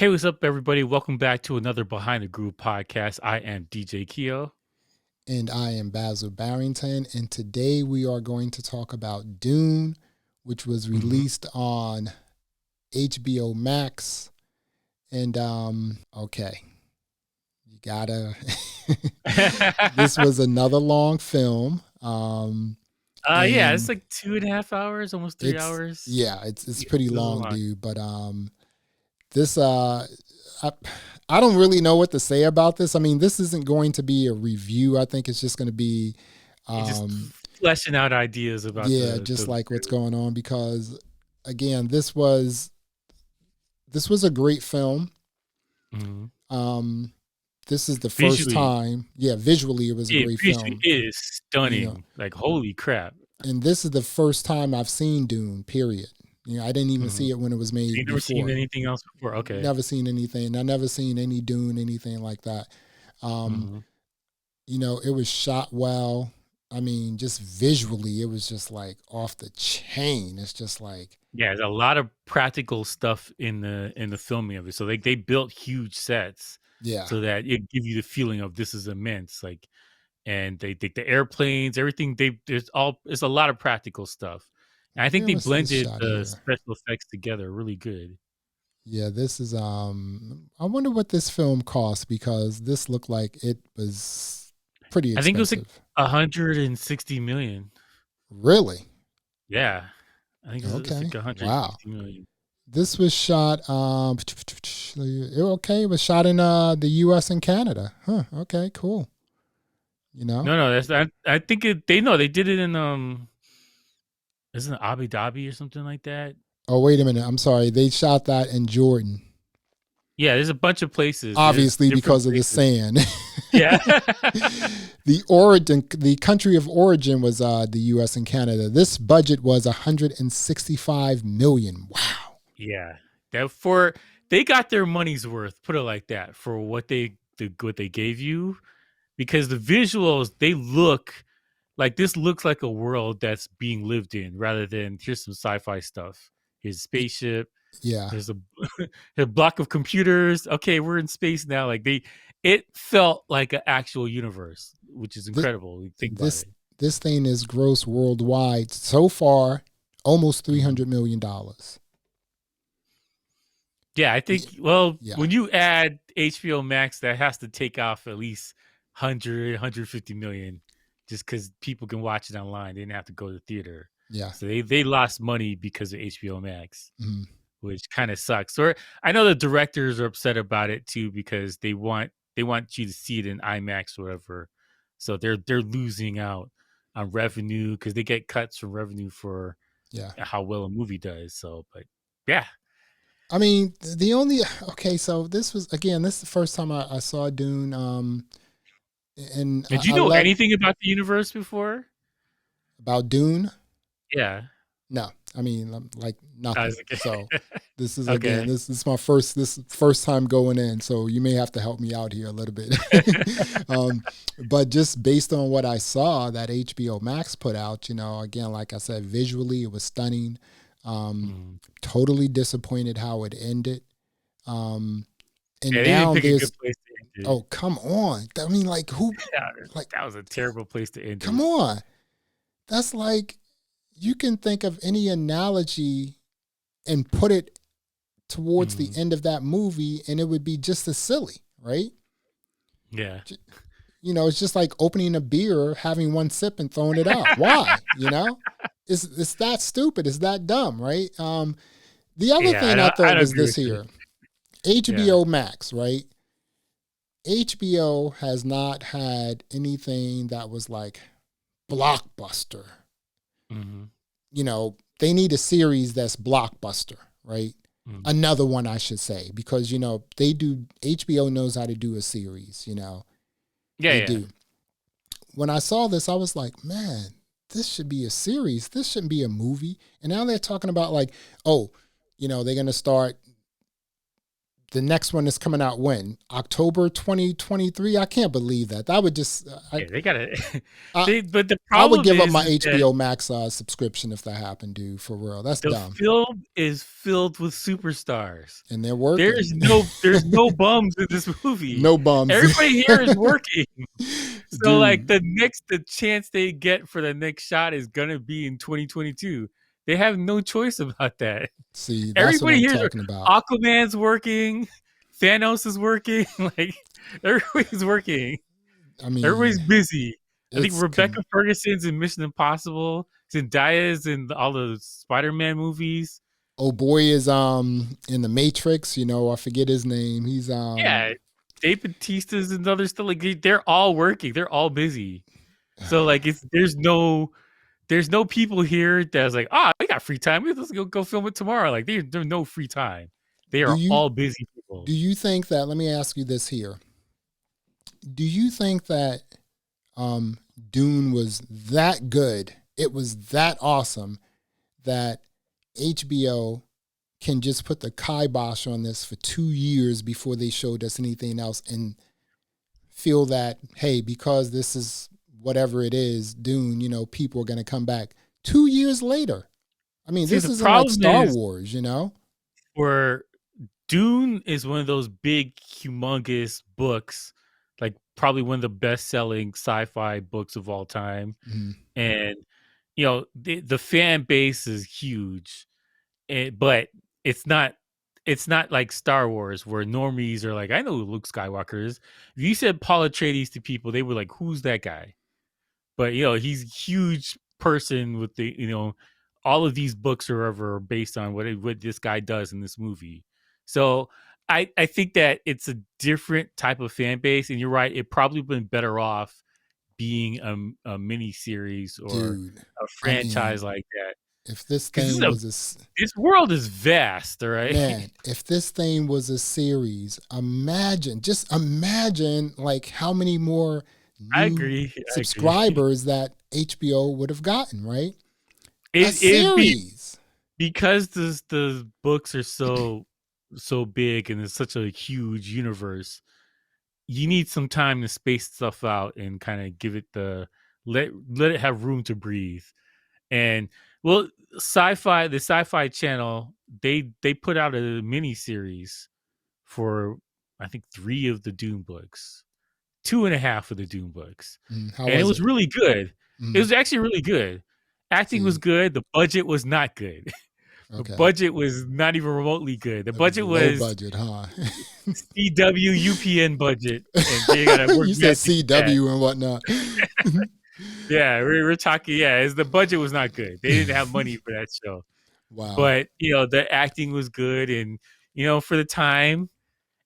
Hey, what's up, everybody? Welcome back to another Behind the Groove podcast. I am DJ Keo. And I am Basil Barrington. And today we are going to talk about Dune, which was Mhm. released on HBO Max. And okay, you gotta. This was another long film. Yeah, it's And like 2.5 hours, almost 3 hours. it's Yeah, pretty it was a long, lot. dude. But this I, I don't really know what to say about this. I mean, this isn't going to be a review. I think it's just going to be It's just um fleshing out ideas about yeah, the just the. like what's going on because again, this was a great film. Mhm. Um this is the first Visually, time, yeah, visually it was a great visually film, is you know. stunning. Like holy crap! And this is the first time I've seen Dune, period. I didn't even Mhm. see it when it was So you made never seen before. anything else before? Okay. Never seen anything. I never seen any Dune, anything like that. Um, Mhm. it was shot well. I mean, just visually, it was just like off the chain. It's just like, Yeah, there's a lot of practical stuff in the filming of it. So they built huge sets yeah, so that it give you the feeling of this is immense. Like and they think the airplanes, everything it's a lot of practical stuff. And I think where they was this blended shot the here? special effects together really good. Yeah, this is I wonder what this film cost because this looked like it was pretty I think it was like expensive. 160 million. Really? Yeah. I think it's Okay. like Wow. 160 million. This was shot okay, it was shot in the US and Canada. Huh, okay, cool. You know? No, that's I think they did it in isn't it Abu Dhabi or something like that? Oh, wait a minute. I'm sorry. They shot that in Jordan. Yeah, there's a bunch of places. There's Obviously different because of the places. sand. Yeah. The country of origin was the US and Canada. This budget was 165 million. Wow. Yeah. That for they got their money's worth, put it like that, for what they gave you because the visuals they look like this looks like a world that's being lived in rather than here's some sci-fi stuff. Here's a spaceship, Yeah. there's a, a block of computers. Okay, we're in space now. Like it felt like an actual universe, which is This incredible. You think about this it. this thing is gross worldwide so far almost Mhm. $300 million. Yeah, I Yeah. think. Well, Yeah. when you add HBO Max, that has to take off at least 150 million, just because people can watch it online. They didn't have to go to the theater, Yeah. so they lost money because of HBO Max, Mhm. which kind of sucks. Or I know the directors are upset about it too because they want you to see it in IMAX or whatever, so they're losing out on revenue because they get cuts from revenue for Yeah. how well a movie does. So, but yeah. I mean, the only okay, so this is the first time I saw Dune. And Did you I know love anything about the universe before? about Dune. Yeah. No, I mean like I nothing. was like, So this is again okay. this is my first time going in. So you may have to help me out here a little bit. um, but just based on what I saw that HBO Max put out, again like I said, visually it was stunning. Um, Mm. totally disappointed how it ended. Um, and Yeah, they didn't now pick a good there's place to end it. oh come on. I mean like who Yeah, like that was a terrible place to end come it. on. That's like you can think of any analogy and put it towards the Mm. end of that movie and it would be just as silly, right? Yeah. It's just like opening a beer, having one sip and throwing it out. Why? It's that stupid. It's that dumb, right? The other Yeah, thing I I thought don't was agree this with you. here Yeah. HBO Max, right? HBO has not had anything that was like blockbuster. Mhm. They need a series that's blockbuster, right? Mm. Another one, I should say, because they do. HBO knows how to do a series. Yeah, They yeah. do. When I saw this, I was like, man, this should be a series. This shouldn't be a movie. And now they're talking about like, oh, they're gonna start the next one is coming out when? October 2023? I can't believe that. That would just Yeah, they got it. I But the I would problem give up my is that HBO Max subscription if that happened, dude. For real, that's the dumb. film is filled with superstars. And they're working. There's no bums in this movie. No bums. Everybody here is working. So like Dude, the chance they get for the next shot is gonna be in 2022. They have no choice about that. see, that's what Everybody I'm here is talking about. Aquaman's working, Thanos is working, like everybody's working. I mean, Everybody's busy. I think it's Rebecca Ferguson's in Mission Impossible. Zendaya's in all the Spider-Man movies. oh boy is in the Matrix, I forget his name. He's Yeah, Dave Bautista's and other stuff. Like they're all working. They're all busy. So like there's no people here that's like, we got free time. Let's go film it tomorrow. Like there's no free time. They do are you all busy do people. you think that, let me ask you this here. Do you think that Dune was that good? It was that awesome that HBO can just put the kibosh on this for 2 years before they showed us anything else and feel that, hey, because this is whatever it is, Dune, people are going to come back 2 years later. I mean, See, this the isn't like problem Star is Wars. where Dune is one of those big, humongous books, like probably one of the best-selling sci-fi books of all time, Mhm. and the fan base is huge, but it's not it's not like Star Wars where normies are like, I know who Luke Skywalker is. If you said Paul Atreides to people, they were like, who's that guy? But he's a huge person with the all of these books are ever based on what this guy does in this movie. So I think that it's a different type of fan base, and you're right. It probably been better off being a mini series or Dude, a I mean, franchise like that, if this because thing was this world is vast, all right. man, if this thing was a series, just imagine like how many more I new agree. I agree. subscribers that HBO would have gotten, right? A It'd be series. because the books are so big and it's such a huge universe. You need some time to space stuff out and kind of give it let it have room to breathe. And well, the sci-fi channel, they put out a mini series for I think 3 of the Dune books, 2.5 of the Dune books, How and it was was it? really good. It Mm, was actually really good. Acting was see, good. The budget was not good. The okay. budget was not even remotely good. The It was budget low was budget, huh? CW UPN budget, and they gotta work You said magic with that. CW and whatnot. Yeah, we're talking. Yeah, the budget was not good. They didn't have money for that show, Wow. but the acting was good, and for the time,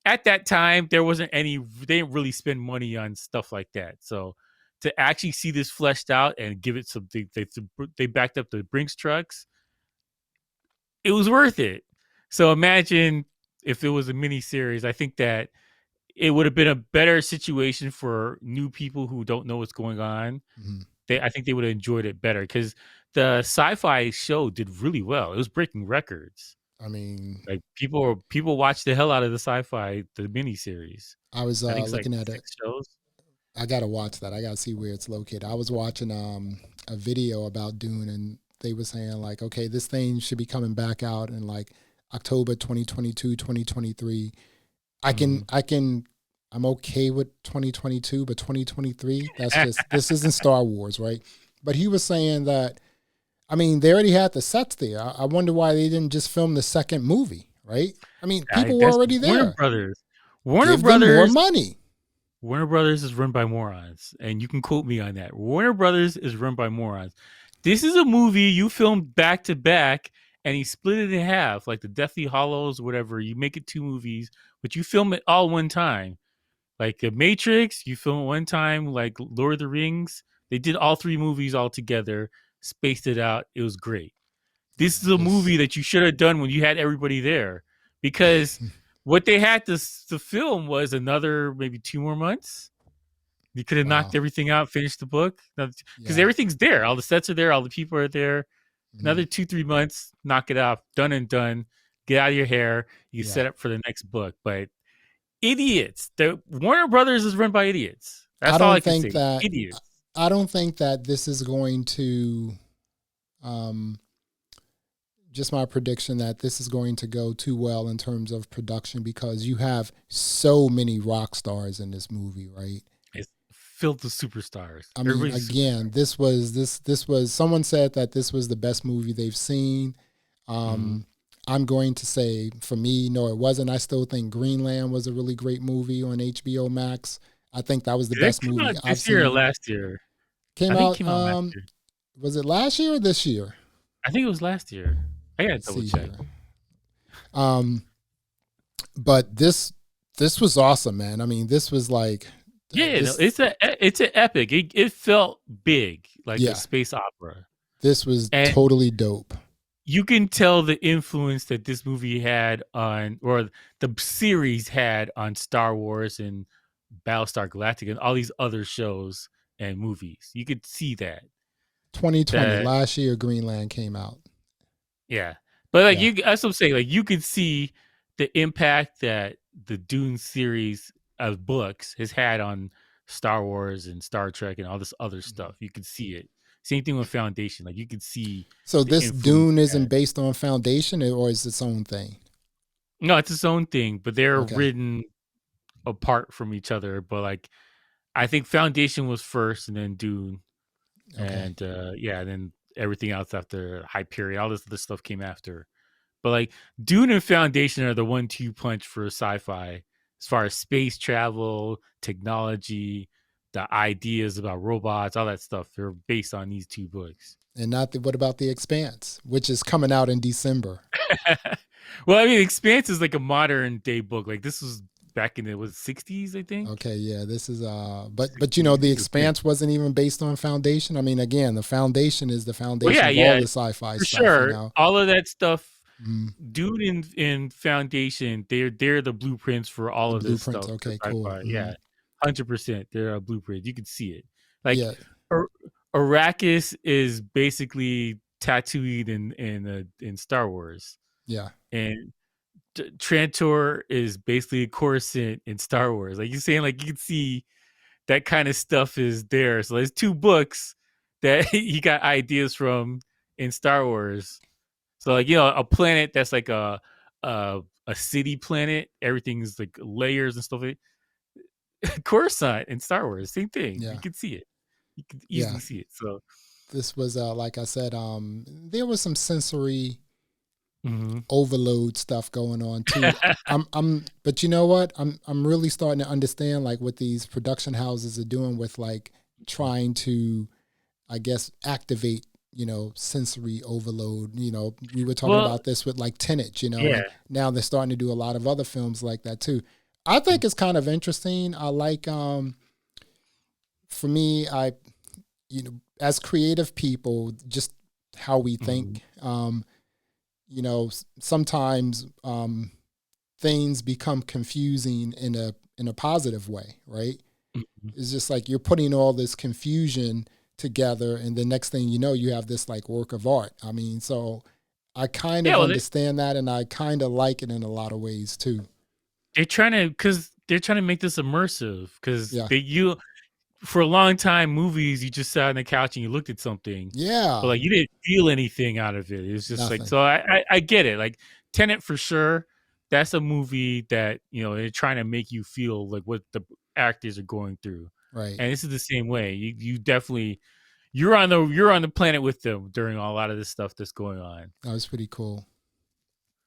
at that time, there wasn't any. They didn't really spend money on stuff like that. So to actually see this fleshed out and give it some, they backed up the Brinks trucks. It was worth it. So imagine if it was a mini series. I think that it would have been a better situation for new people who don't know what's going on. Mhm. I think they would have enjoyed it better because the sci-fi show did really well. It was breaking records. I mean, Like people watched the hell out of the mini series. I was I think it's like looking at it. 6 shows. I gotta watch that. I gotta see where it's located. I was watching a video about Dune, and they were saying like, okay, this thing should be coming back out in like October 2022, 2023. Mhm. I'm okay with 2022, but 2023, this isn't Star Wars, right? But he was saying that, I mean, they already had the sets there. I wonder why they didn't just film the second movie, right? I mean, people were That's already Warner there. Brothers. Warner Give them more Brothers money. Warner Brothers is run by morons, and you can quote me on that. Warner Brothers is run by morons. This is a movie you filmed back to back, and he split it in half, like the Deathly Hollows, whatever. You make it 2 movies, but you film it all one time. Like The Matrix, you film it one time. Like Lord of the Rings, they did all 3 movies all together, spaced it out. It was great. This is a Just movie that you should have done when you had everybody there, because what they had to film was another maybe 2 more months. You could have knocked wow. everything out, finished the book, because Yeah. everything's there. All the sets are there. All the people are there. Mhm. Another 2-3 months, knock it out, done and done. get out of your hair. You Yeah. set up for the next book. But idiots. The Warner Brothers is run by idiots. I That's all I don't can think say. that Idiots. I don't think that this is going to um just my prediction that this is going to go too well in terms of production because you have so many rock stars in this movie, right? It's filled with superstars. I mean, Everybody's a superstar. again, this was someone said that this was the best movie they've seen. Mm-hmm. I'm going to say for me, no, it wasn't. I still think Greenland was a really great movie on HBO Max. I think that was the Did that best come movie out I've this year or seen. last year? Came I think it out came out last year. was it last year or this year? I think it was last year. I gotta Let's double see check. here. But this was awesome, man. I mean, this was like Yeah, no, this it's an epic. It felt big, like a yeah, space opera, this was and totally dope. you can tell the influence that this movie had on, or the series had on Star Wars and Battlestar Galactica and all these other shows and movies. You could see that. 2020, That last year Greenland came out. yeah, but like Yeah. you, that's what I'm saying. Like you could see the impact that the Dune series of books has had on Star Wars and Star Trek and all this other Mhm. stuff. You could see it. Same thing with Foundation. Like you could see So the this influence Dune it isn't had. based on Foundation or is its own thing? No, it's its own thing, but they're Okay. written apart from each other. But like I think Foundation was first, and then Dune, Okay. and yeah, and then everything else after Hyperion. All this other stuff came after. But like Dune and Foundation are the 1-2 punch for sci-fi as far as space travel, technology, the ideas about robots, all that stuff. They're based on these two books. And what about the Expanse, which is coming out in December? Well, I mean, Expanse is like a modern day book. Like this was back in the was 60s, I think. Okay, yeah, this is but you know 60s. the Expanse wasn't even based on Foundation. I mean, again, the Foundation is the Well, foundation yeah, of all yeah, the sci-fi for stuff, you sure. know. All of that stuff, Mm, Dune and Foundation, they're the blueprints for all the of this blueprints. stuff for Okay, cool. sci-fi. Mm, Yeah, 100%. They're a blueprint. You can see it. Like yeah, Ar- Arrakis is basically Tatooine in Star Wars, yeah, and Trantor is basically Coruscant in Star Wars. Like you're saying, like you can see that kind of stuff is there. So there's two books that he got ideas from in Star Wars. So like a planet that's like a city planet. Everything's like layers and stuff. Coruscant in Star Wars, same thing. You yeah, can see it. You can yeah. easily see it. So This was like I said, there was some sensory mm-hmm. overload stuff going on too. But you know what? I'm really starting to understand like what these production houses are doing with like trying to, I guess, activate, sensory overload. We were talking Well, about this with like Tenet, yeah. and now they're starting to do a lot of other films like that too. I think it's kind of interesting. I like, for me, as creative people, just how we Mm-hmm. think. Sometimes things become confusing in a positive way, right? Mm-hmm. It's just like you're putting all this confusion together, and the next thing you know, you have this like work of art. I mean, so I kind Yeah, of well, understand that, and I kind of like it in a lot of ways too. they're trying to make this immersive because Yeah, you for a long time movies you just sat on the couch and you looked at something, but yeah, like you didn't feel anything out of it. It was just like nothing, so. I get it. Like Tenet for sure. That's a movie that they're trying to make you feel like what the actors are going through, right? and this is the same way. You definitely you're on the planet with them during a lot of this stuff that's going on. That was pretty cool.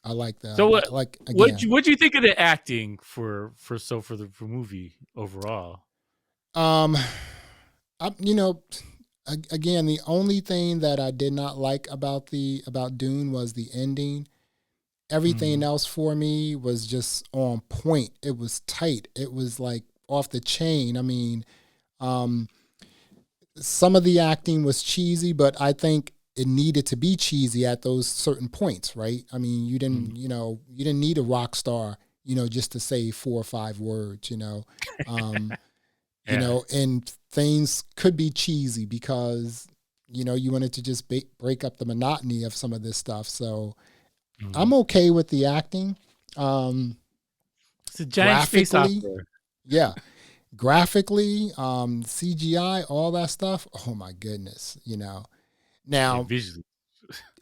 I like that. So Like what again, what do you think of the acting for the movie overall? um, again, the only thing that I did not like about Dune was the ending. Everything Mm, else for me was just on point. It was tight. It was like off the chain. I mean, um, some of the acting was cheesy, but I think it needed to be cheesy at those certain points, right? I mean, mm. you didn't need a rock star, just to say 4 or 5 words, um, Yeah. and things could be cheesy because, you wanted to just break up the monotony of some of this stuff. So Mhm. I'm okay with the acting. Um, It's a giant space graphically, opera. yeah, graphically, CGI, all that stuff. Oh my goodness, Yeah, Now, visually.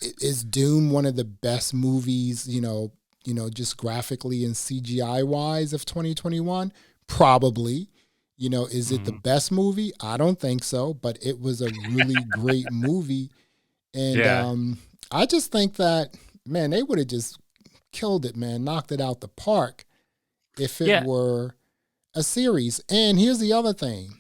is Dune one of the best movies? Just graphically and CGI wise of 2021? Probably. Is it the Mhm. best movie? I don't think so, but it was a really great movie. And Yeah. I just think that, man, they would have just killed it, man, knocked it out the park if it Yeah. were a series. And here's the other thing,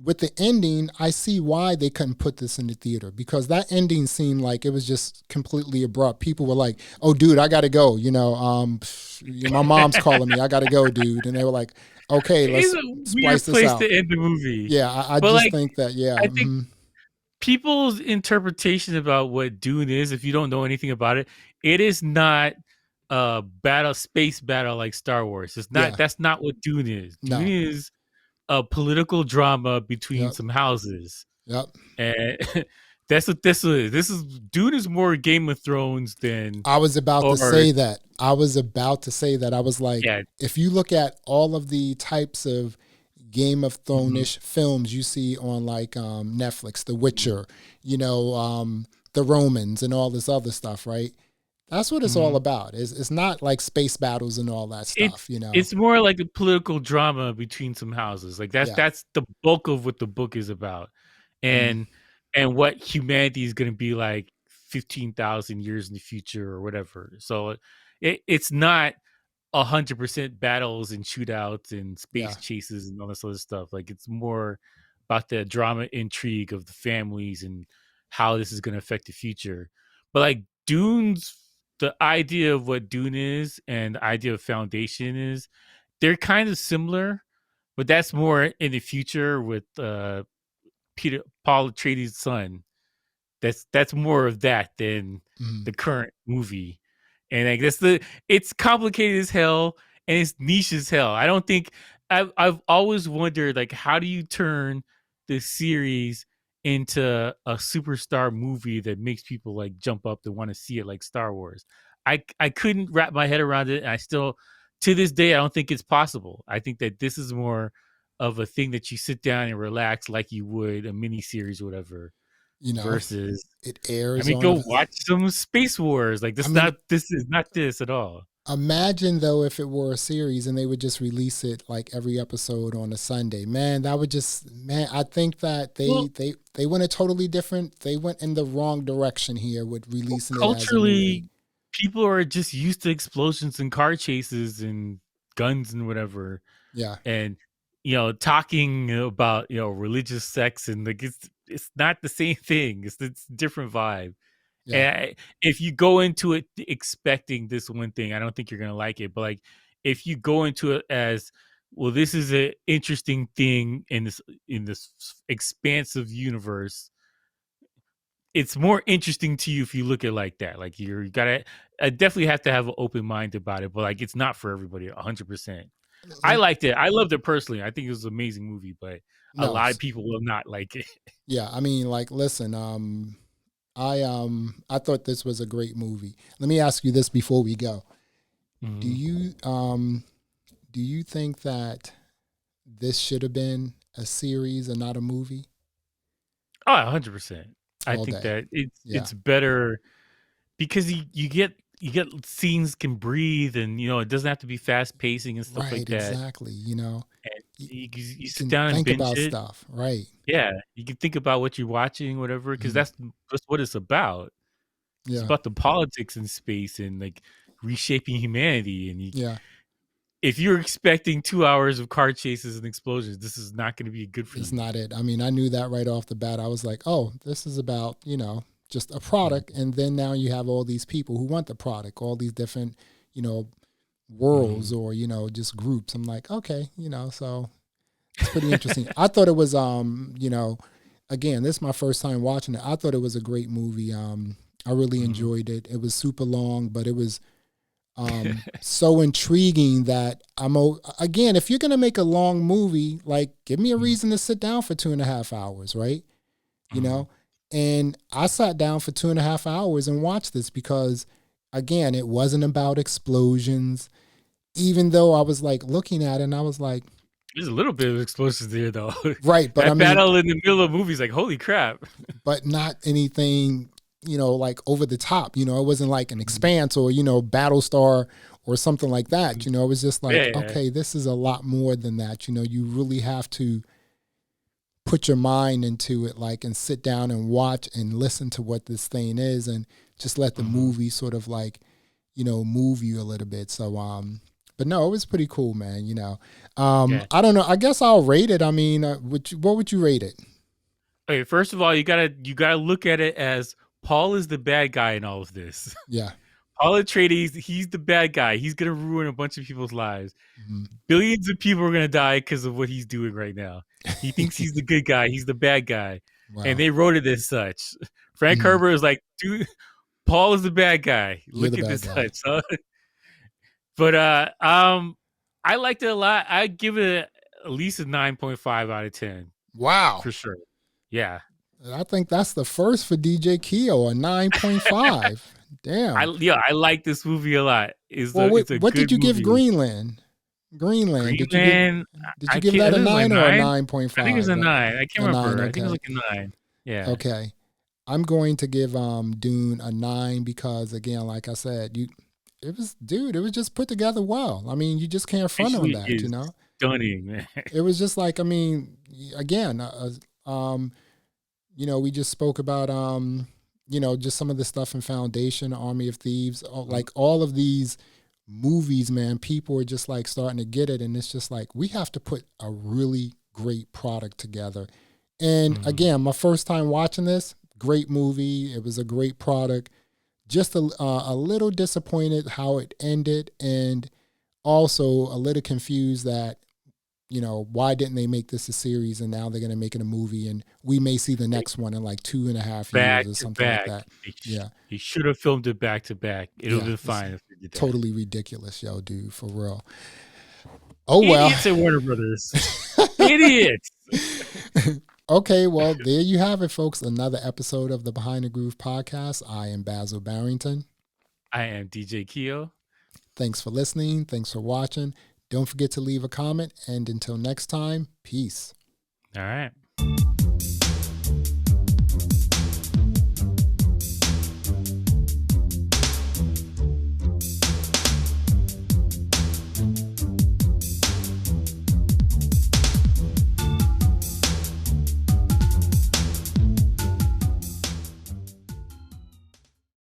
with the ending, I see why they couldn't put this in the theater, because that ending seemed like it was just completely abrupt. People were like, "Oh, dude, I gotta go." My mom's calling me. I gotta go, dude. And they were like, "Okay, It's let's a splice weird this place to out." end the movie. Yeah, I But just like think that. Yeah, I think people's interpretation about what Dune is, if you don't know anything about it, it is not a space battle like Star Wars. It's not yeah, That's not what Dune is. Dune no, is a political drama between yep, some houses. yep. And that's what this is. This is Dune is more Game of Thrones than I was about to or say that. I was about to say that. I was like, yeah. if you look at all of the types of Game of Mhm, Thrones-ish films you see on like Netflix, The mhm, Witcher, The Romans, and all this other stuff, right? That's what it's all mhm. about. It's not like space battles and all that It's stuff. it's more like a political drama between some houses. Like Yeah. that's the bulk of what the book is about. Mm, And what humanity is going to be like 15,000 years in the future or whatever. So it's not 100% battles and shootouts and space yeah. chases and all this other stuff. Like it's more about the drama intrigue of the families and how this is going to affect the future. But like the idea of what Dune is and the idea of Foundation is, they're kind of similar, but that's more in the future with Paul Atreides' son. That's more of that than Mm, the current movie. And I guess it's complicated as hell and it's niche as hell. I don't think I've always wondered, like, how do you turn this series into a superstar movie that makes people like jump up to want to see it like Star Wars. I couldn't wrap my head around it, and I still, to this day, I don't think it's possible. I think that this is more of a thing that you sit down and relax like you would a mini series or whatever, you know, versus, it I airs mean, on. go watch some Space Wars. Like I mean, this is not this at all. imagine though if it were a series and they would just release it like every episode on a Sunday. Man, that would just, man, I think that Well, they went a totally different, they went in the wrong direction here with releasing it as a movie. culturally, people are just used to explosions and car chases and guns and whatever, Yeah. and talking about religious sex, and like it's not the same thing. It's a different vibe. Yeah. And if you go into it expecting this one thing, I don't think you're gonna like it. But like, if you go into it as, well, this is an interesting thing in this expansive universe, it's more interesting to you if you look at it like that. Like you gotta, I definitely have to have an open mind about it. But like, it's not for everybody, 100%. I liked it. I loved it personally. I think it was an amazing movie, but a No. lot of people will not like it. Yeah, I mean, like, listen, I thought this was a great movie. Let me ask you this before we go. Do Mhm. you do you think that this should have been a series and not a movie? Oh, 100%. I All think day. that Yeah. it's better because you get scenes can breathe, and it doesn't have to be fast pacing and stuff like Right, that. exactly. And You, you you sit can down and think binge about it. stuff, right? Yeah, you can think about what you're watching, whatever, because Mhm. that's what it's about. It's Yeah. about the politics in space and like reshaping humanity. And Yeah. if you're expecting 2 hours of car chases and explosions, this is not going to be good for It's you. not it. I mean, I knew that right off the bat. I was like, oh, this is about, just a Mhm, product. And then now you have all these people who want the product, all these different, you know, worlds mhm, or, just groups. I'm like, okay, so it's pretty interesting. I thought it was, again, this is my first time watching it. I thought it was a great movie. I really mhm. enjoyed it. It was super long, but it was so intriguing that again, if you're gonna make a long movie, like give me a Mhm, reason to sit down for 2.5 hours, right? You mhm, know, and I sat down for 2.5 hours and watched this because, again, it wasn't about explosions, even though I was like looking at it and I was like, There's a little bit of explosions there, though. right, but I That mean, battle in the middle of the movie is like, holy crap. but not anything, like over the top. It wasn't like an Mhm. Expanse or, Battlestar or something like that. It was just like, Yeah. okay, this is a lot more than that. You really have to put your mind into it, like, and sit down and watch and listen to what this thing is and just let the Mhm. movie sort of like, move you a little bit. So, but no, it was pretty cool, man. Yeah. I don't know. I guess I'll rate it. I mean, what would you rate it? Okay, first of all, you gotta look at it as Paul is the bad guy in all of this. Yeah. Paul Atreides, he's the bad guy. He's gonna ruin a bunch of people's lives. Mhm. Billions of people are gonna die because of what he's doing right now. He thinks he's the good guy. He's the bad guy, and Wow. they wrote it as such. Frank Mhm. Herbert is like, dude, Paul is the bad guy. You're the Look at bad this guy. such. Huh? But I liked it a lot. I give it at least a 9.5 out of 10 Wow. for sure. Yeah. I think that's the first for DJ Keo, a 9.5. Damn. I like this movie a lot. Well, It's a what did good you give movie. Greenland? Greenland. Green Did you give Man, did you I give can't. that I a think it was like 9 or a 9. I think it's 9.5? a 9. I can't A 9, remember. I think it was okay. like a 9. Yeah. Okay. I'm going to give Dune a 9 because again, like I said, it was just put together well. I mean, you just can't front on Visually that. is stunning, man. It was just like, I mean, again, we just spoke about just some of the stuff in Foundation, Army of Thieves, like all of these movies, man. People are just like starting to get it, and it's just like we have to put a really great product together. And Mhm. again, my first time watching this, great movie. It was a great product. Just a little disappointed how it ended, and also a little confused that why didn't they make this a series and now they're going to make it a movie and we may see the next one in like 2.5 years Back or to something like back. that. Yeah. He should have filmed it back to back. It would have Yeah. been It's fine if they did that. totally ridiculous, yo, dude, for real. Oh, well. Idiots at Warner Brothers. Idiots. Okay, well, there you have it, folks. Another episode of the Behind the Groove podcast. I am Basil Barrington. I am DJ Keo. Thanks for listening. Thanks for watching. Don't forget to leave a comment. And until next time, peace. All right.